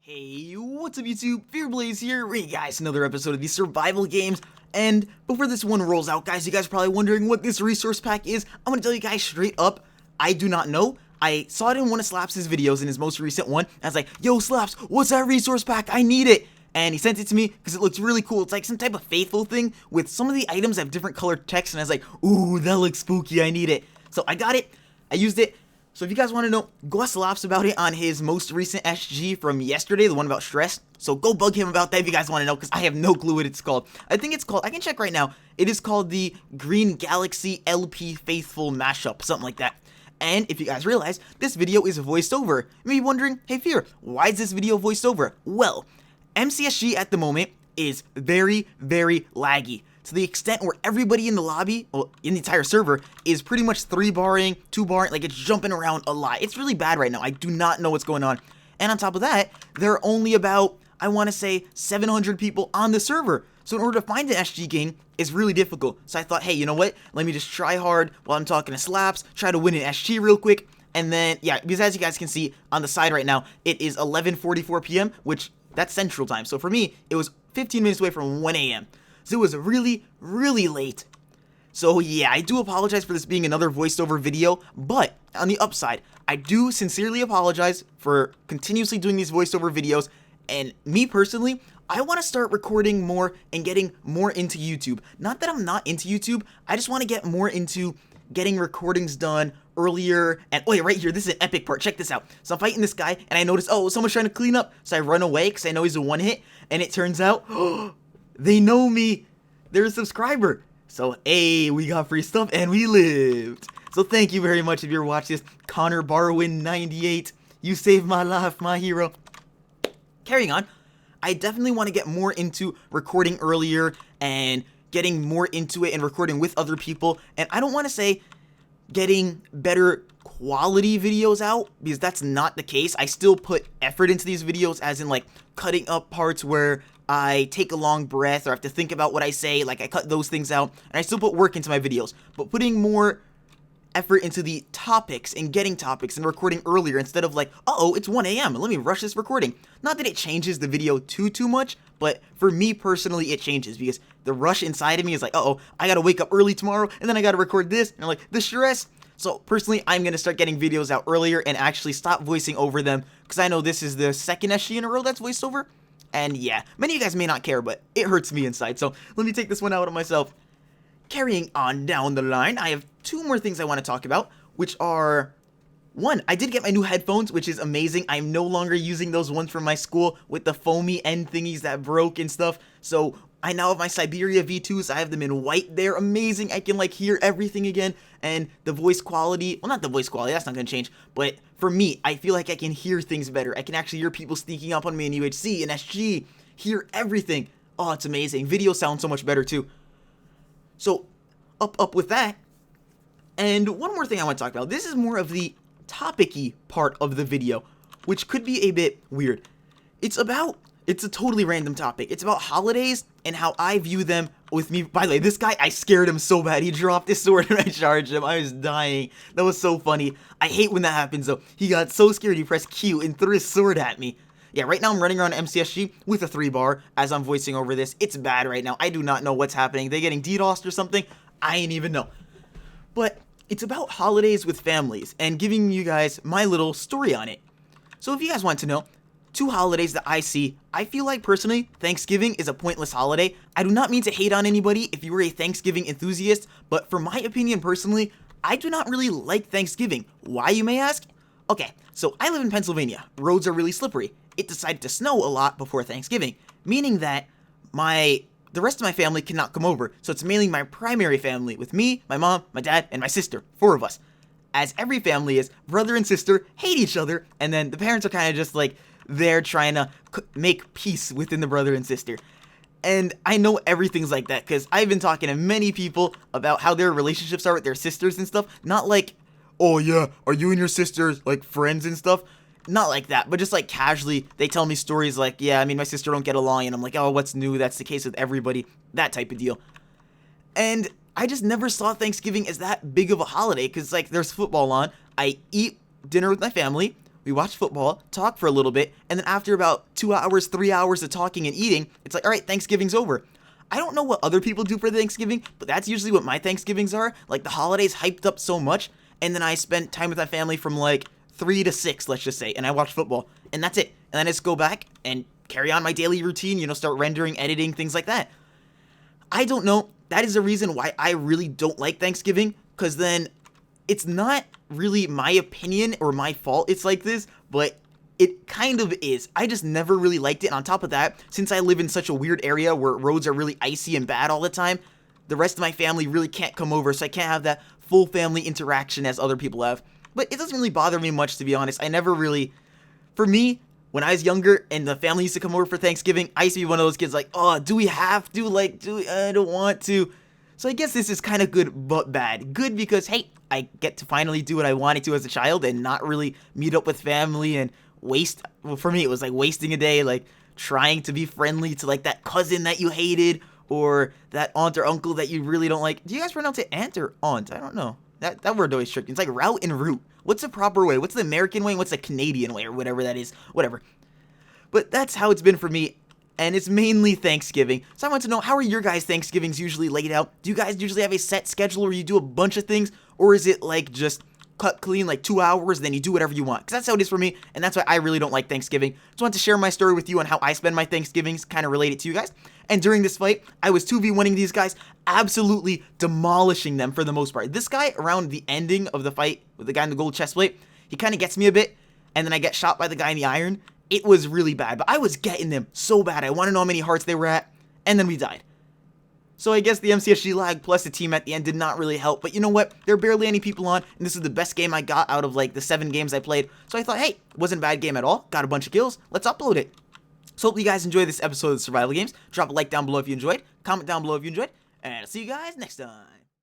Hey, what's up YouTube? FearxBlaze here, bringing you guys another episode of the survival games. And before this one rolls out, guys, you guys are probably wondering what this resource pack is. I'm gonna tell you guys straight up, I do not know. I saw it in one of Slaps' videos in his most recent one. I was like, yo Slaps, what's that resource pack? I need it. And he sent it to me because it looks really cool. It's like some type of faithful thing with some of the items have different colored text, and I was like, ooh, that looks spooky, I need it. So I got it, I used it. So if you guys want to know, go ask Slaps about it on his most recent SG from yesterday, the one about stress. So go bug him about that if you guys want to know, because I have no clue what it's called. I think it's called, I can check right now, it is called the Green Galaxy LP Faithful Mashup, something like that. And if you guys realize, this video is voiced over. You may be wondering, hey Fear, why is this video voiced over? Well, MCSG at the moment is very, very laggy. To the extent where everybody in the lobby, well, in the entire server, is pretty much 3-barring, 2-barring, like it's jumping around a lot. It's really bad right now. I do not know what's going on. And on top of that, there are only about, I want to say, 700 people on the server. So in order to find an SG game is really difficult. So I thought, hey, you know what? Let me just try hard while I'm talking to Slaps, try to win an SG real quick. And then, yeah, because as you guys can see on the side right now, it is 11:44 p.m., which that's Central Time. So for me, it was 15 minutes away from 1 a.m. So it was really, really late. So yeah, I do apologize for this being another voiced over video, but on the upside, I do sincerely apologize for continuously doing these voiced over videos, and me personally, I want to start recording more and getting more into YouTube. Not that I'm not into YouTube, I just want to get more into getting recordings done earlier. And oh yeah, right here, this is an epic part, check this out. So I'm fighting this guy, and I notice, oh, someone's trying to clean up, so I run away, because I know he's a one-hit, and it turns out, they know me. They're a subscriber. So, hey, we got free stuff and we lived. So thank you very much if you're watching this. Connor Barwin 98. You saved my life, my hero. Carrying on. I definitely want to get more into recording earlier and getting more into it and recording with other people. And I don't want to say getting better quality videos out, because that's not the case. I still put effort into these videos, as in like cutting up parts where I take a long breath or have to think about what I say, like I cut those things out, and I still put work into my videos, but putting more effort into the topics and getting topics and recording earlier instead of like, uh-oh, it's 1 a.m., let me rush this recording. Not that it changes the video too much, but for me personally, it changes, because the rush inside of me is like, uh-oh, I gotta wake up early tomorrow, and then I gotta record this, and I'm like, the stress. So personally, I'm gonna start getting videos out earlier and actually stop voicing over them, because I know this is the second SG in a row that's voiced over. And yeah, many of you guys may not care, but it hurts me inside, so let me take this one out on myself. Carrying on down the line, I have two more things I want to talk about, which are, one, I did get my new headphones, which is amazing. I'm no longer using those ones from my school with the foamy end thingies that broke and stuff, so I now have my Siberia V2s. I have them in white. They're amazing. I can like hear everything again, and the voice quality, well, not the voice quality, that's not gonna change, but for me, I feel like I can hear things better. I can actually hear people sneaking up on me in UHC and SG, hear everything. Oh, it's amazing. Video sounds so much better too. So, up with that. And one more thing I want to talk about. This is more of the topic-y part of the video, which could be a bit weird. It's a totally random topic. It's about holidays and how I view them with me. By the way, this guy, I scared him so bad. He dropped his sword and I charged him. I was dying. That was so funny. I hate when that happens though. He got so scared he pressed Q and threw his sword at me. Yeah, right now I'm running around MCSG with a 3-bar as I'm voicing over this. It's bad right now. I do not know what's happening. They getting DDoSed or something? I ain't even know. But it's about holidays with families and giving you guys my little story on it. So if you guys want to know, two holidays that I see, I feel like personally, Thanksgiving is a pointless holiday. I do not mean to hate on anybody if you were a Thanksgiving enthusiast, but for my opinion personally, I do not really like Thanksgiving. Why, you may ask? Okay, so I live in Pennsylvania. Roads are really slippery. It decided to snow a lot before Thanksgiving, meaning that the rest of my family cannot come over, so it's mainly my primary family with me, my mom, my dad, and my sister, 4 of us. As every family is, brother and sister hate each other, and then the parents are kind of just like, they're trying to make peace within the brother and sister. And I know everything's like that, because I've been talking to many people about how their relationships are with their sisters and stuff, not like, oh yeah, are you and your sisters like friends and stuff? Not like that, but just like casually, they tell me stories like, yeah, I mean, my sister don't get along, and I'm like, oh, what's new? That's the case with everybody, that type of deal. And I just never saw Thanksgiving as that big of a holiday, because like there's football on, I eat dinner with my family, we watch football, talk for a little bit, and then after about 2 hours, 3 hours of talking and eating, it's like, all right, Thanksgiving's over. I don't know what other people do for Thanksgiving, but that's usually what my Thanksgivings are. Like, the holidays hyped up so much, and then I spend time with my family from like 3 to 6, let's just say, and I watch football, and that's it. And then I just go back and carry on my daily routine, start rendering, editing, things like that. I don't know. That is the reason why I really don't like Thanksgiving, because then it's not really my opinion or my fault it's like this, but it kind of is. I just never really liked it. And on top of that, since I live in such a weird area where roads are really icy and bad all the time, the rest of my family really can't come over, so I can't have that full family interaction as other people have. But it doesn't really bother me much, to be honest. I never really, for me, when I was younger and the family used to come over for Thanksgiving, I used to be one of those kids like, oh, do we have to? Like, I don't want to. So I guess this is kind of good but bad. Good because, hey, I get to finally do what I wanted to as a child and not really meet up with family and waste. Well, for me, it was like wasting a day, like trying to be friendly to like that cousin that you hated or that aunt or uncle that you really don't like. Do you guys pronounce it aunt or aunt? I don't know. That word always tricked me. It's like route and root. What's the proper way? What's the American way? What's the Canadian way? Or whatever that is. Whatever. But that's how it's been for me. And it's mainly Thanksgiving. So I want to know, how are your guys' Thanksgivings usually laid out? Do you guys usually have a set schedule where you do a bunch of things? Or is it like just cut clean, like 2 hours, then you do whatever you want? Because that's how it is for me, and that's why I really don't like Thanksgiving. Just want to share my story with you on how I spend my Thanksgivings, kind of related to you guys. And during this fight, I was 2v1ing these guys, absolutely demolishing them for the most part. This guy, around the ending of the fight with the guy in the gold chest plate, he kind of gets me a bit, and then I get shot by the guy in the iron. It was really bad, but I was getting them so bad. I want to know how many hearts they were at, and then we died. So I guess the MCSG lag plus the team at the end did not really help, but you know what? There are barely any people on, and this is the best game I got out of like the 7 games I played. So I thought, hey, it wasn't a bad game at all. Got a bunch of kills. Let's upload it. So hope you guys enjoyed this episode of Survival Games. Drop a like down below if you enjoyed. Comment down below if you enjoyed. And I'll see you guys next time.